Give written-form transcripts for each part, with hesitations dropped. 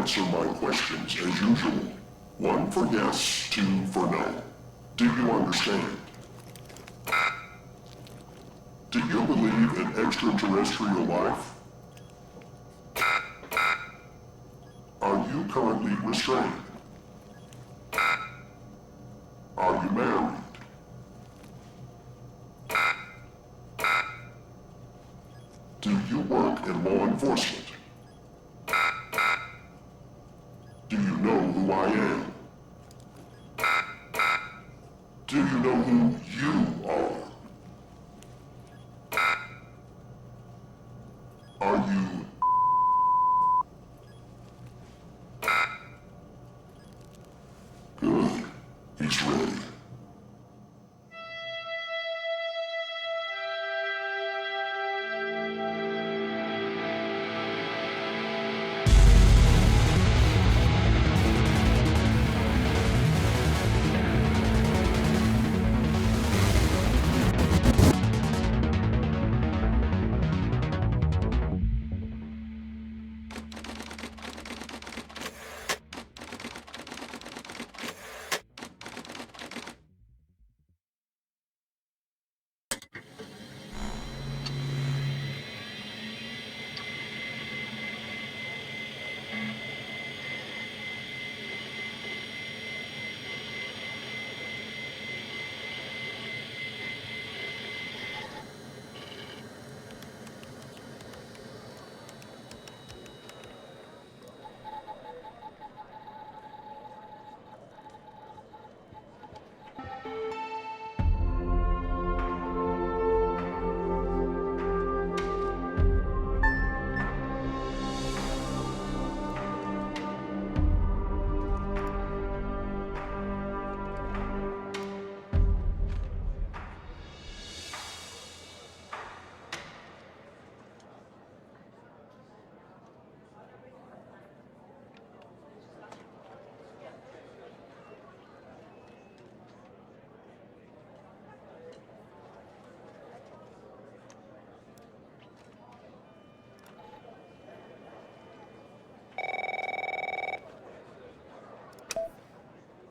answer my questions as usual. 1 for yes, 2 for no. Do you understand? Do you believe in extraterrestrial life? Are you currently restrained? Are you married? Do you work in law enforcement? Do you know who I am? Do you know who you are? Are you... Good. He's ready.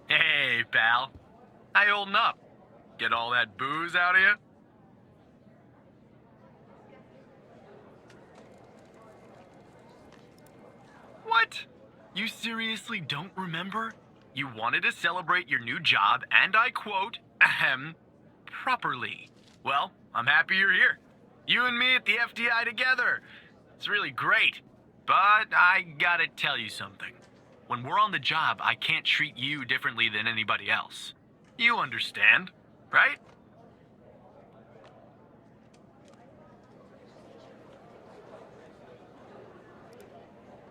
Hey, pal. How you holding up? Get all that booze out of you? What? You seriously don't remember? You wanted to celebrate your new job, and I quote, ahem, properly. Well, I'm happy you're here. You and me at the FDI together. It's really great. But I gotta tell you something. When we're on the job, I can't treat you differently than anybody else. You understand, right?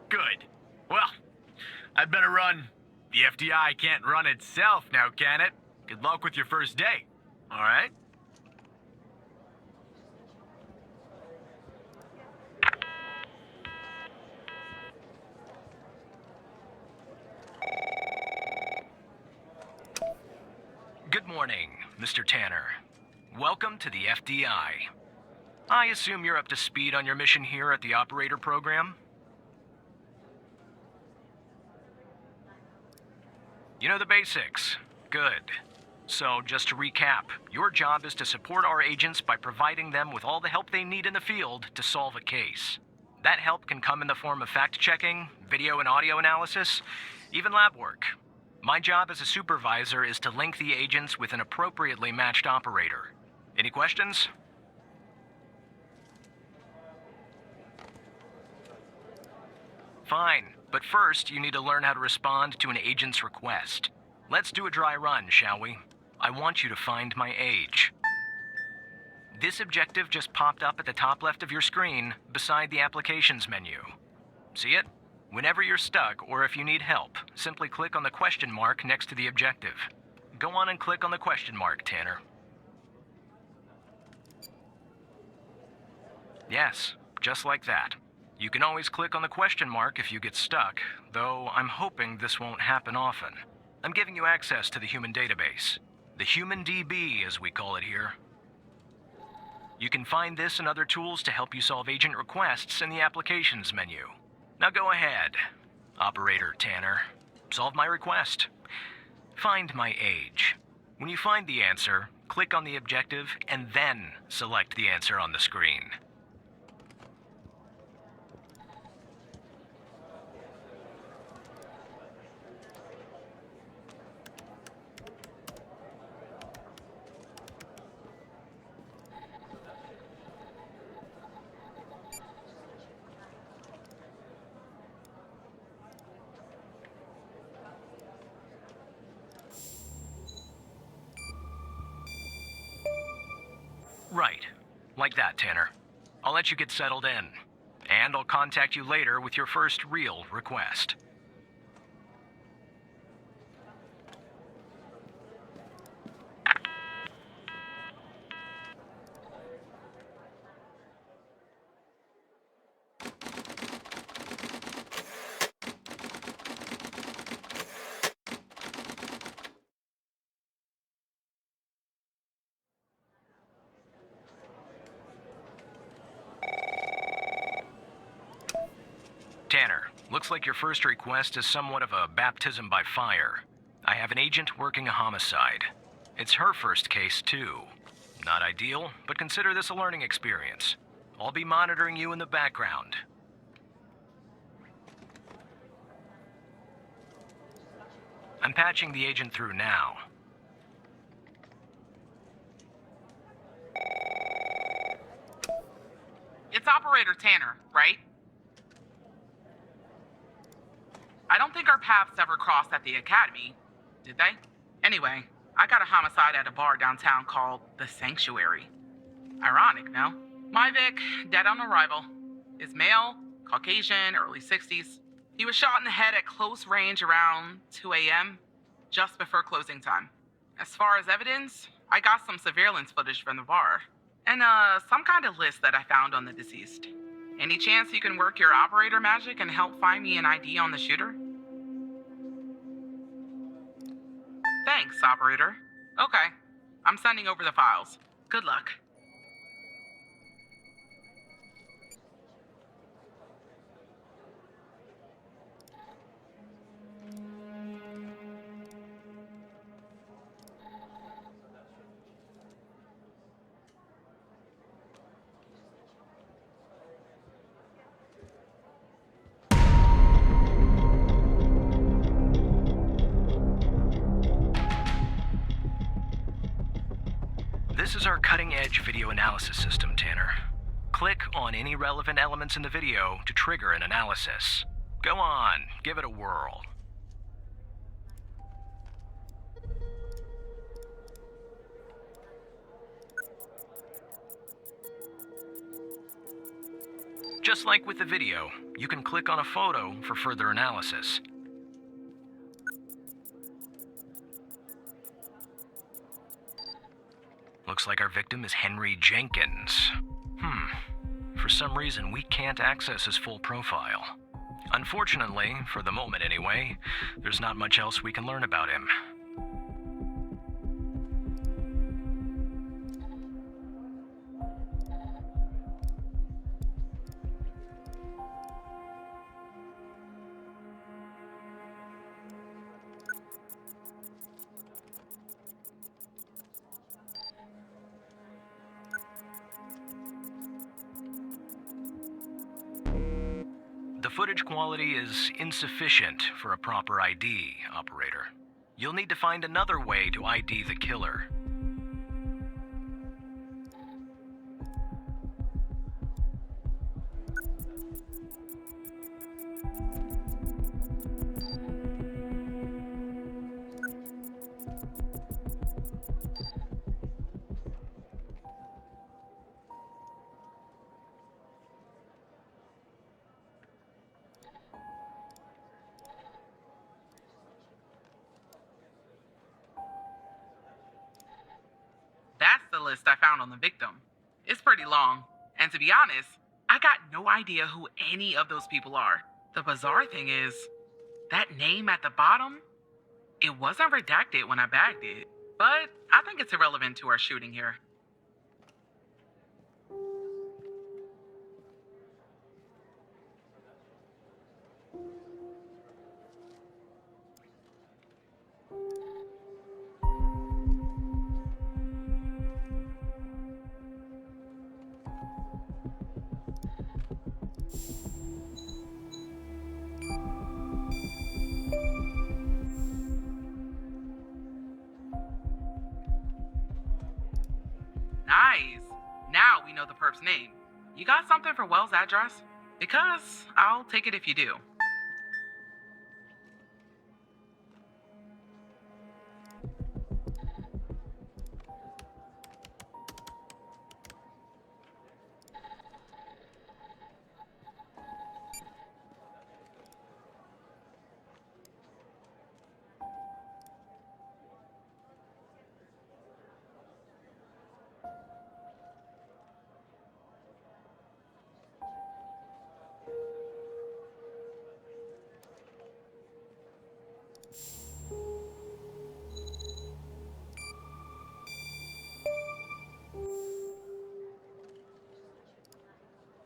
Good. Well, I'd better run. The FDI can't run itself now, can it? Good luck with your first day, all right? Good morning, Mr. Tanner. Welcome to the FDI. I assume you're up to speed on your mission here at the operator program? You know the basics. Good. So, just to recap, your job is to support our agents by providing them with all the help they need in the field to solve a case. That help can come in the form of fact-checking, video and audio analysis, even lab work. My job as a supervisor is to link the agents with an appropriately matched operator. Any questions? Fine, but first you need to learn how to respond to an agent's request. Let's do a dry run, shall we? I want you to find my age. This objective just popped up at the top left of your screen, beside the Applications menu. See it? Whenever you're stuck, or if you need help, simply click on the question mark next to the objective. Go on and click on the question mark, Tanner. Yes, just like that. You can always click on the question mark if you get stuck, though I'm hoping this won't happen often. I'm giving you access to the human database. The Human DB, as we call it here. You can find this and other tools to help you solve agent requests in the Applications menu. Now go ahead. Operator Tanner. Solve my request. Find my age. When you find the answer, click on the objective and then select the answer on the screen. Right. Like that, Tanner. I'll let you get settled in. And I'll contact you later with your first real request. Tanner, looks like your first request is somewhat of a baptism by fire. I have an agent working a homicide. It's her first case, too. Not ideal, but consider this a learning experience. I'll be monitoring you in the background. I'm patching the agent through now. It's Operator Tanner, right? I don't think our paths ever crossed at the academy, did they? Anyway, I got a homicide at a bar downtown called The Sanctuary. Ironic, no? My Vic, dead on arrival, is male, Caucasian, early 60s. He was shot in the head at close range around 2 a.m., just before closing time. As far as evidence, I got some surveillance footage from the bar, and some kind of list that I found on the deceased. Any chance you can work your operator magic and help find me an ID on the shooter? Thanks, operator. Okay, I'm sending over the files. Good luck. This is our cutting-edge video analysis system, Tanner. Click on any relevant elements in the video to trigger an analysis. Go on, give it a whirl. Just like with the video, you can click on a photo for further analysis. Looks like our victim is Henry Jenkins. For some reason, we can't access his full profile. Unfortunately, for the moment anyway, there's not much else we can learn about him. The footage quality is insufficient for a proper ID, operator. You'll need to find another way to ID the killer. That's the list I found on the victim. It's pretty long, and to be honest, I got no idea who any of those people are. The bizarre thing is, that name at the bottom, it wasn't redacted when I bagged it, but I think it's irrelevant to our shooting here. Nice. Now we know the perp's name. You got something for Wells' address? Because I'll take it if you do.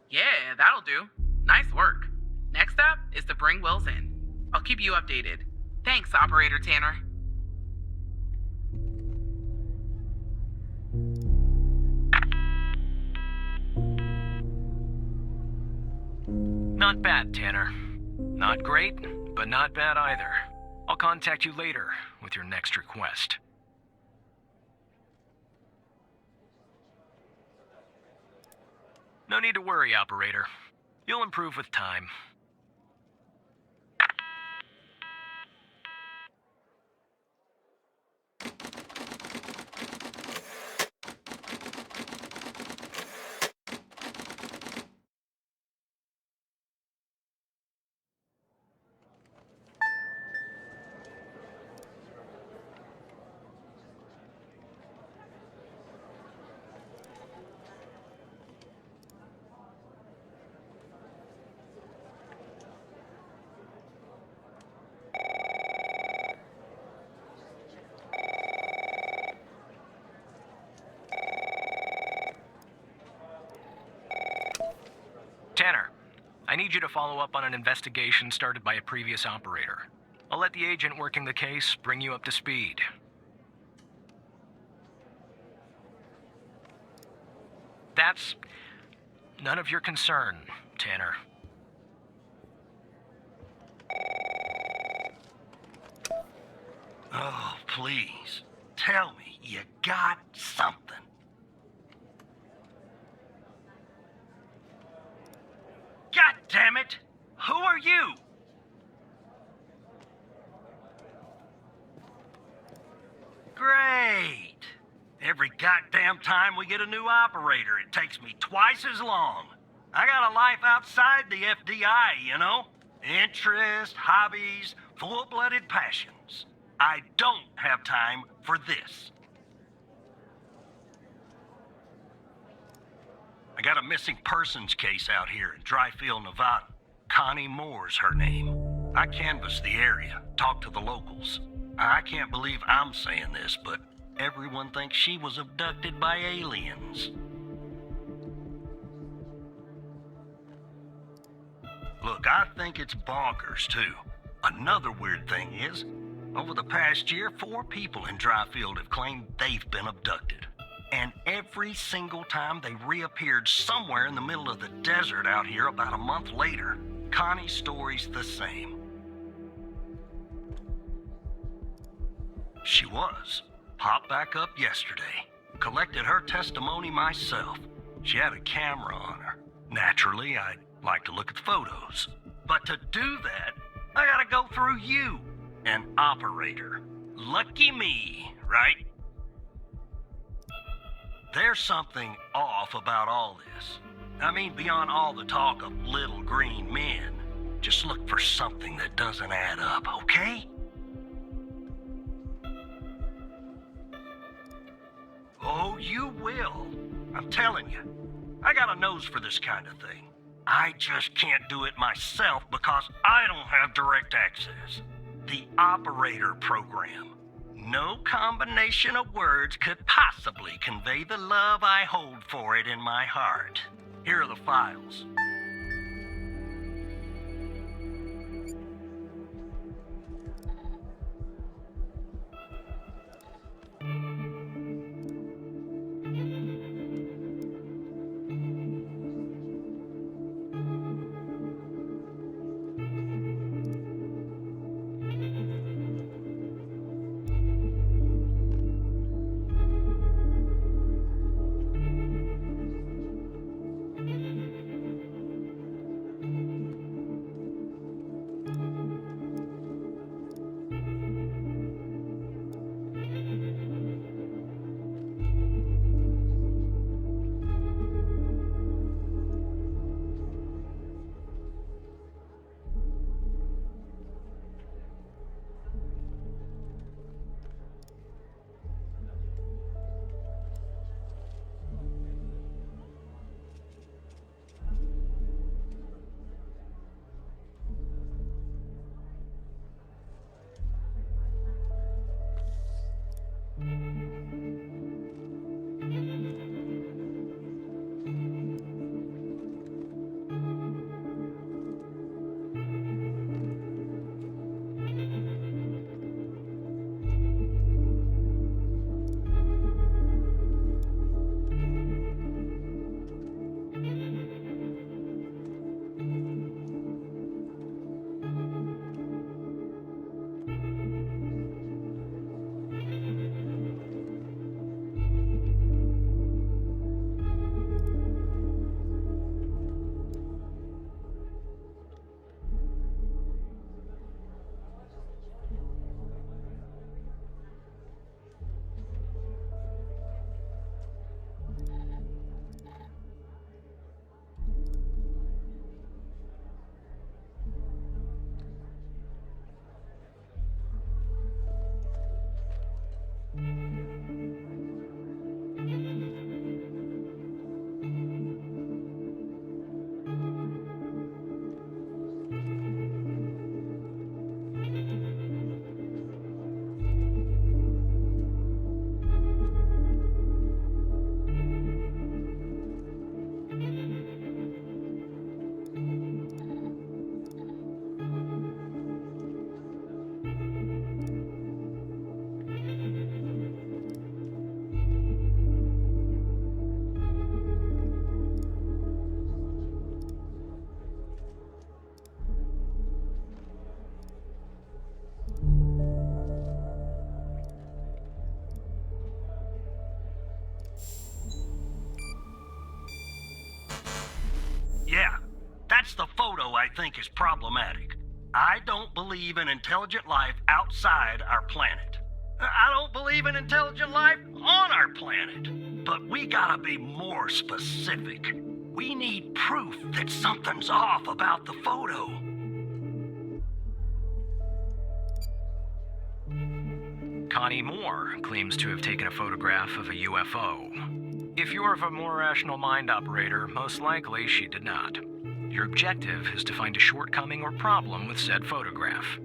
Yeah, that'll do. Nice work. Next step is to bring Wells in. I'll keep you updated. Thanks, Operator Tanner. Not bad, Tanner. Not great, but not bad either. I'll contact you later with your next request. No need to worry, Operator. You'll improve with time. Tanner, I need you to follow up on an investigation started by a previous operator. I'll let the agent working the case bring you up to speed. That's none of your concern, Tanner. Oh, please. Tell me you got something. God damn it! Who are you? Great. Every goddamn time we get a new operator, it takes me twice as long. I got a life outside the FDI, you know? Interests, hobbies, full-blooded passions. I don't have time for this. I got a missing persons case out here in Dryfield, Nevada. Connie Moore's her name. I canvassed the area, talked to the locals. I can't believe I'm saying this, but everyone thinks she was abducted by aliens. Look, I think it's bonkers, too. Another weird thing is, over the past year, 4 people in Dryfield have claimed they've been abducted. And every single time they reappeared somewhere in the middle of the desert out here about a month later. Connie's story's the same. She was. Popped back up yesterday. Collected her testimony myself. She had a camera on her. Naturally, I'd like to look at the photos. But to do that, I gotta go through you, an operator. Lucky me, right? There's something off about all this. I mean, beyond all the talk of little green men. Just look for something that doesn't add up, okay? Oh, you will. I'm telling you. I got a nose for this kind of thing. I just can't do it myself because I don't have direct access. The operator program. No combination of words could possibly convey the love I hold for it in my heart. Here are the files. photo I think is problematic. I don't believe in intelligent life outside our planet. I don't believe in intelligent life on our planet. But we gotta be more specific. We need proof that something's off about the photo. Connie Moore claims to have taken a photograph of a UFO. If you're of a more rational mind, operator, most likely she did not. Your objective is to find a shortcoming or problem with said photograph.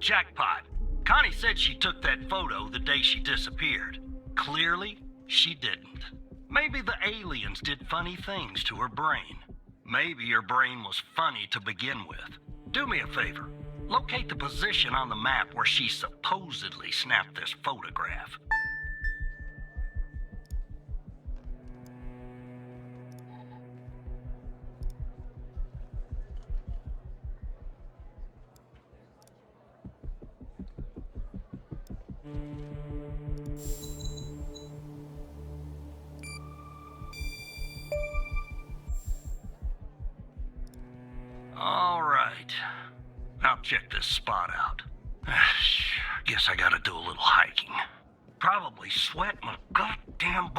Jackpot. Connie said she took that photo the day she disappeared. Clearly, she didn't. Maybe the aliens did funny things to her brain. Maybe her brain was funny to begin with. Do me a favor. Locate the position on the map where she supposedly snapped this photograph. All right. I'll check this spot out. Guess I gotta do a little hiking. Probably sweat my goddamn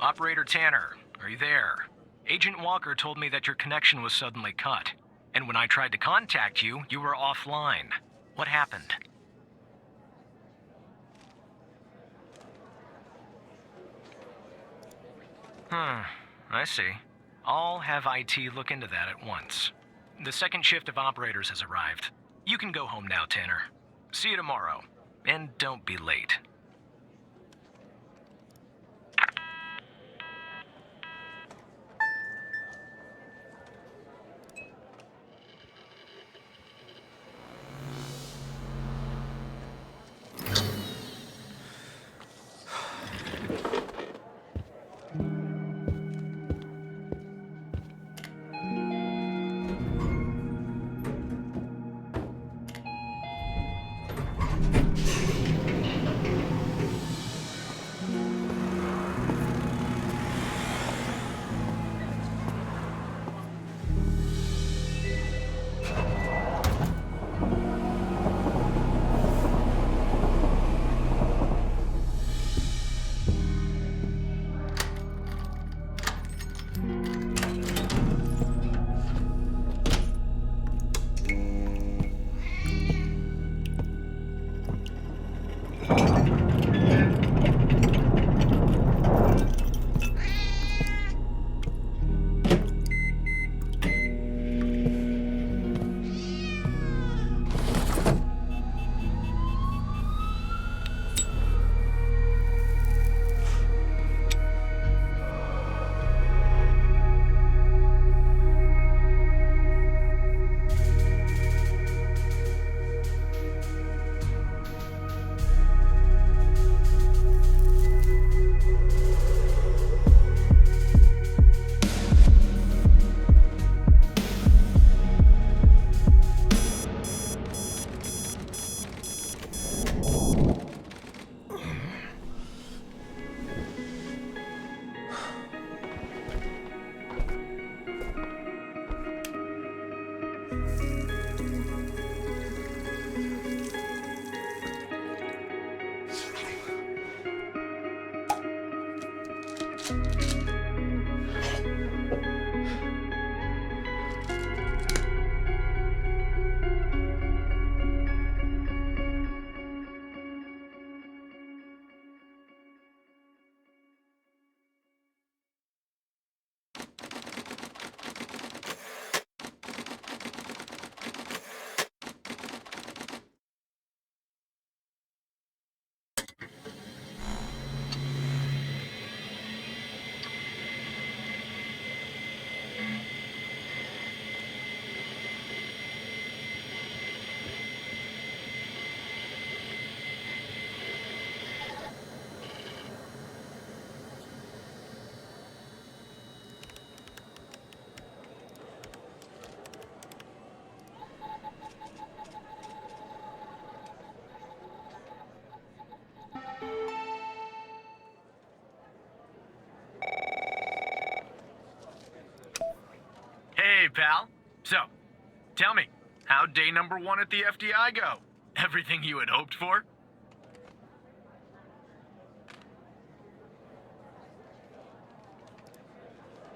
Operator Tanner, are you there? Agent Walker told me that your connection was suddenly cut. And when I tried to contact you, you were offline. What happened? I see. I'll have IT look into that at once. The second shift of operators has arrived. You can go home now, Tanner. See you tomorrow. And don't be late. Hey, pal. So, tell me, how'd day number 1 at the FDI go? Everything you had hoped for?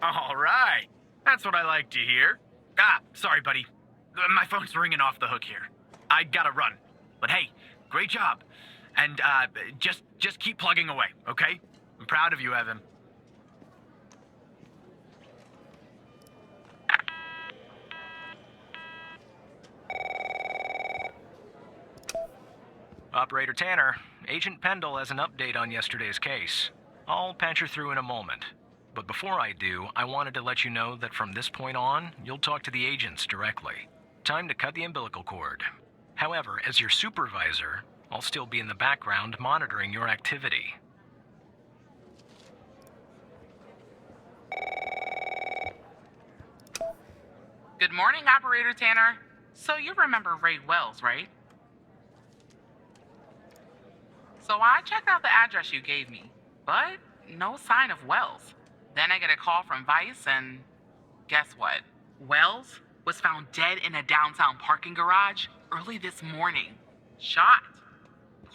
All right. That's what I like to hear. Sorry, buddy. My phone's ringing off the hook here. I gotta run. But hey, great job. And, just keep plugging away, okay? I'm proud of you, Evan. Operator Tanner, Agent Pendle has an update on yesterday's case. I'll patch her through in a moment. But before I do, I wanted to let you know that from this point on, you'll talk to the agents directly. Time to cut the umbilical cord. However, as your supervisor, I'll still be in the background monitoring your activity. Good morning, Operator Tanner. So you remember Ray Wells, right? So I checked out the address you gave me, but no sign of Wells. Then I get a call from Vice, and guess what? Wells was found dead in a downtown parking garage early this morning. Shot.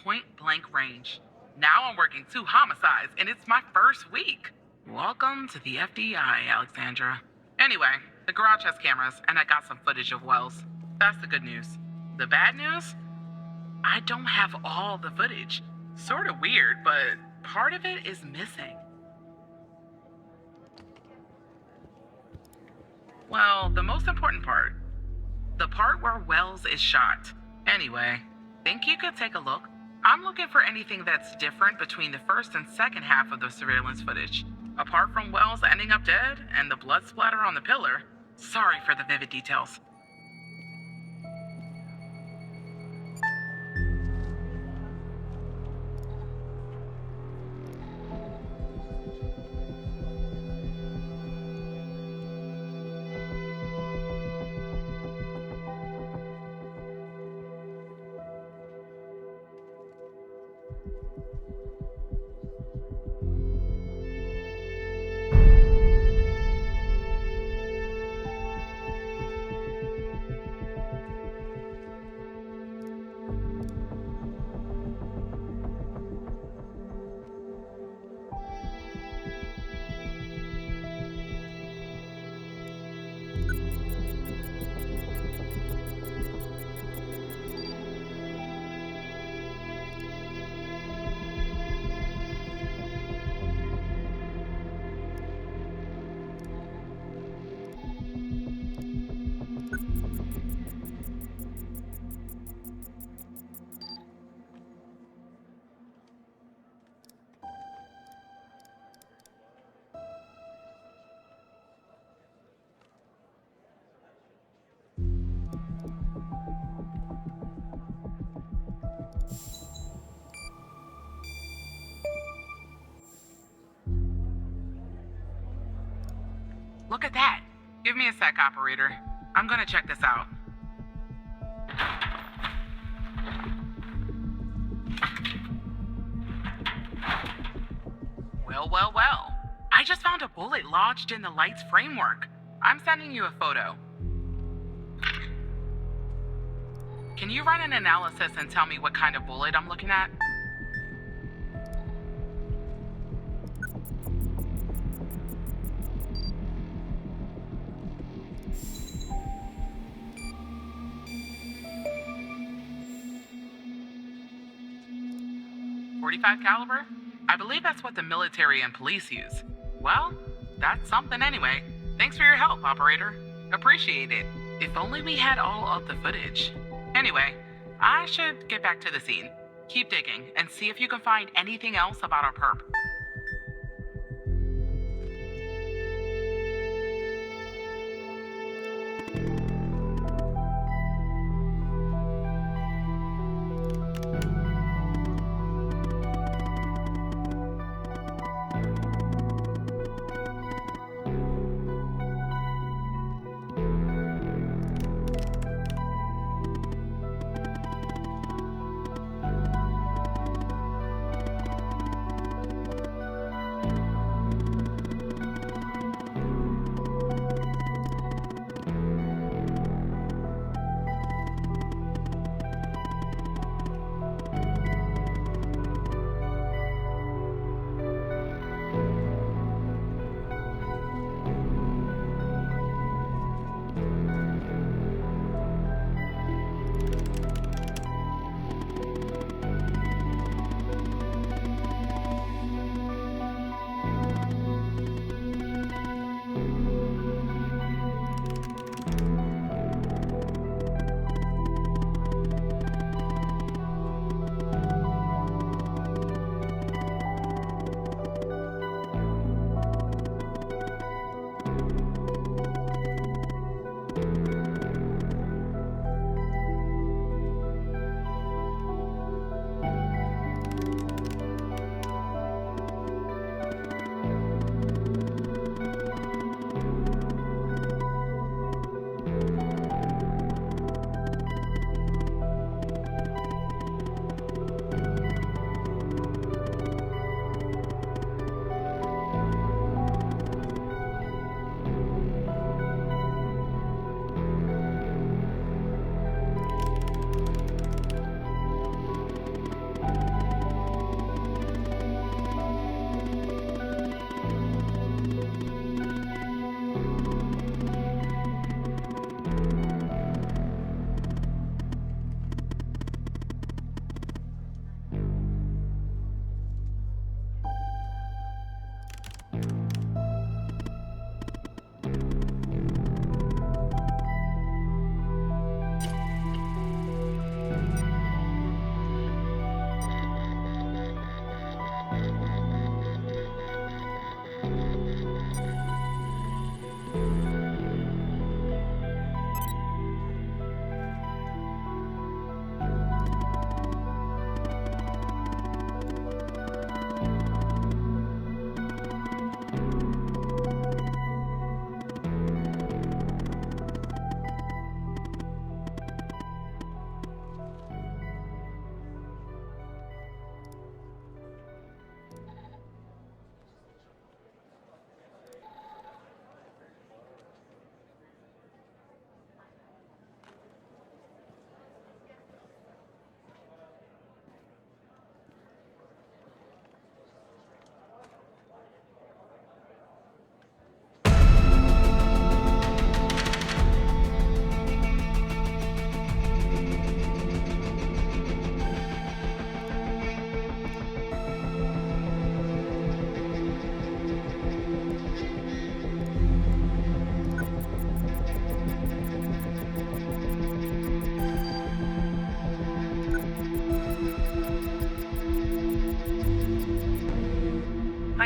Point blank range. Now I'm working 2 homicides, and it's my first week. Welcome to the FDI, Alexandra. Anyway, the garage has cameras, and I got some footage of Wells. That's the good news. The bad news? I don't have all the footage. Sort of weird, but part of it is missing. Well, the most important part. The part where Wells is shot. Anyway, think you could take a look? I'm looking for anything that's different between the first and second half of the surveillance footage. Apart from Wells ending up dead and the blood splatter on the pillar. Sorry for the vivid details. Look at that. Give me a sec, operator. I'm gonna check this out. Well. I just found a bullet lodged in the light's framework. I'm sending you a photo. Can you run an analysis and tell me what kind of bullet I'm looking at? .45 caliber? I believe that's what the military and police use. Well, that's something anyway. Thanks for your help, operator. Appreciate it. If only we had all of the footage. Anyway, I should get back to the scene. Keep digging and see if you can find anything else about our perp.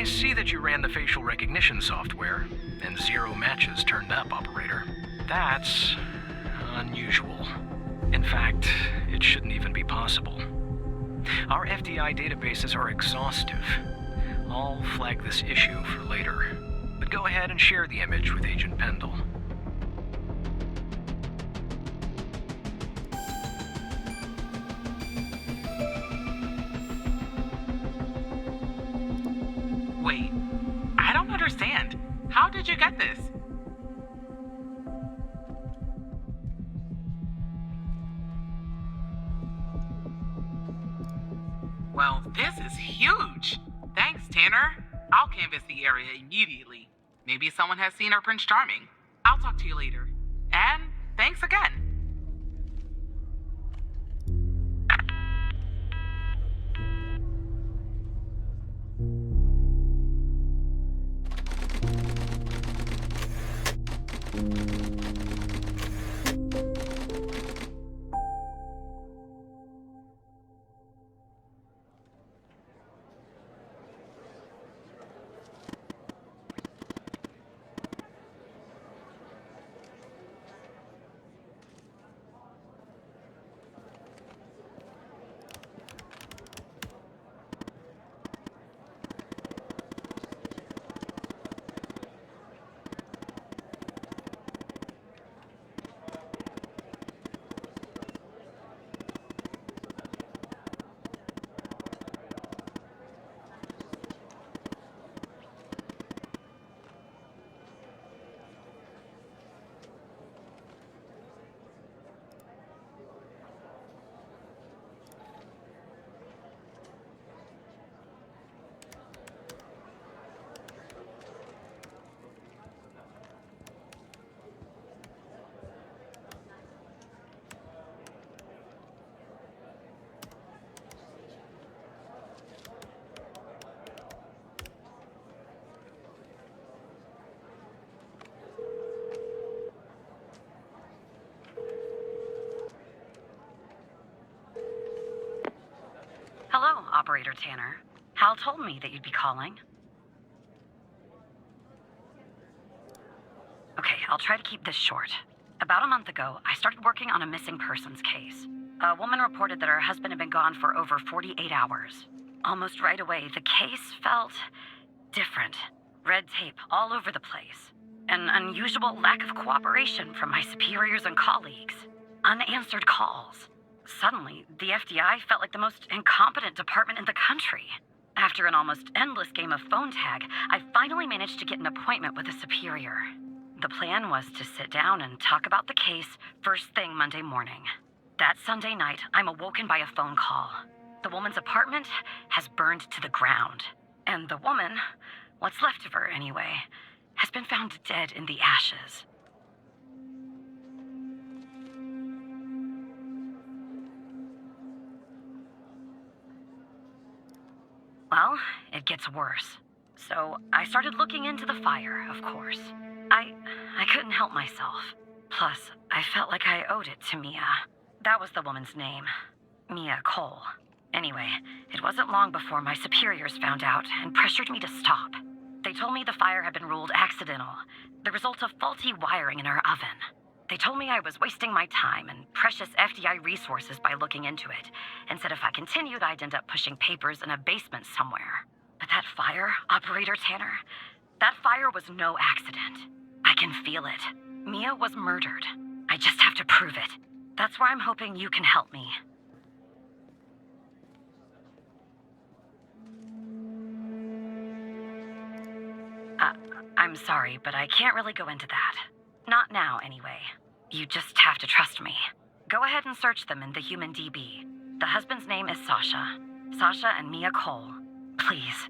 I see that you ran the facial recognition software, and 0 matches turned up, operator. That's unusual. In fact, it shouldn't even be possible. Our FDI databases are exhaustive. I'll flag this issue for later, but go ahead and share the image with Agent Pendle. Wait, I don't understand. How did you get this? Well, this is huge. Thanks, Tanner. I'll canvass the area immediately. Maybe someone has seen our Prince Charming. I'll talk to you later. And thanks again. Hello, Operator Tanner. Hal told me that you'd be calling. Okay, I'll try to keep this short. About a month ago, I started working on a missing persons case. A woman reported that her husband had been gone for over 48 hours. Almost right away, the case felt different. Red tape all over the place. An unusual lack of cooperation from my superiors and colleagues. Unanswered calls. Suddenly, the FDI felt like the most incompetent department in the country. After an almost endless game of phone tag, I finally managed to get an appointment with a superior. The plan was to sit down and talk about the case first thing Monday morning. That Sunday night, I'm awoken by a phone call. The woman's apartment has burned to the ground. And the woman, what's left of her anyway, has been found dead in the ashes. Well, it gets worse. So I started looking into the fire, of course. I couldn't help myself. Plus, I felt like I owed it to Mia. That was the woman's name. Mia Cole. Anyway, it wasn't long before my superiors found out and pressured me to stop. They told me the fire had been ruled accidental, the result of faulty wiring in our oven. They told me I was wasting my time and precious FDI resources by looking into it, and said if I continued, I'd end up pushing papers in a basement somewhere. But that fire, Operator Tanner, that fire was no accident. I can feel it. Mia was murdered. I just have to prove it. That's where I'm hoping you can help me. I'm sorry, but I can't really go into that. Not now, anyway. You just have to trust me. Go ahead and search them in the Human DB. The husband's name is Sasha. Sasha and Mia Cole. Please.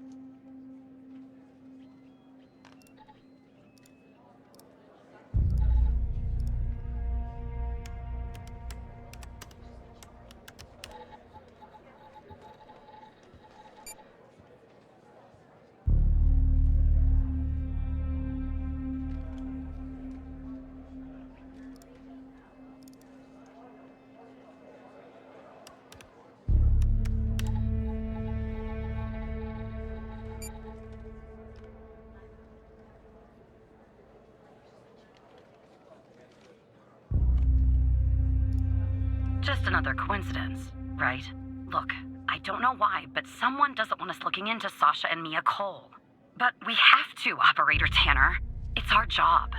Just another coincidence, right? Look, I don't know why, but someone doesn't want us looking into Sasha and Mia Cole. But we have to, Operator Tanner. It's our job.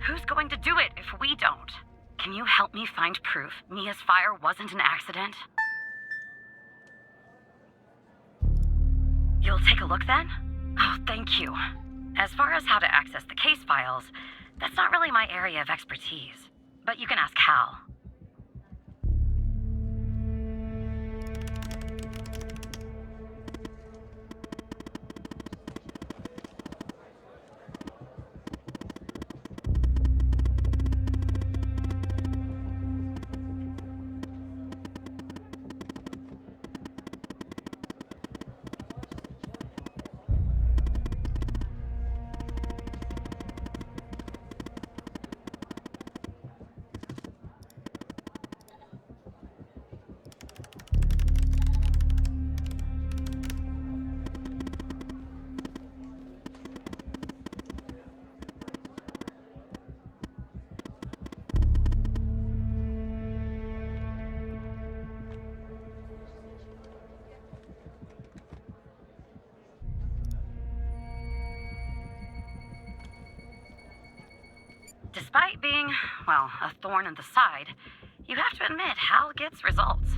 Who's going to do it if we don't? Can you help me find proof Mia's fire wasn't an accident? You'll take a look then? Oh, thank you. As far as how to access the case files, that's not really my area of expertise. But you can ask Hal. Despite being, well, a thorn in the side, you have to admit Hal gets results.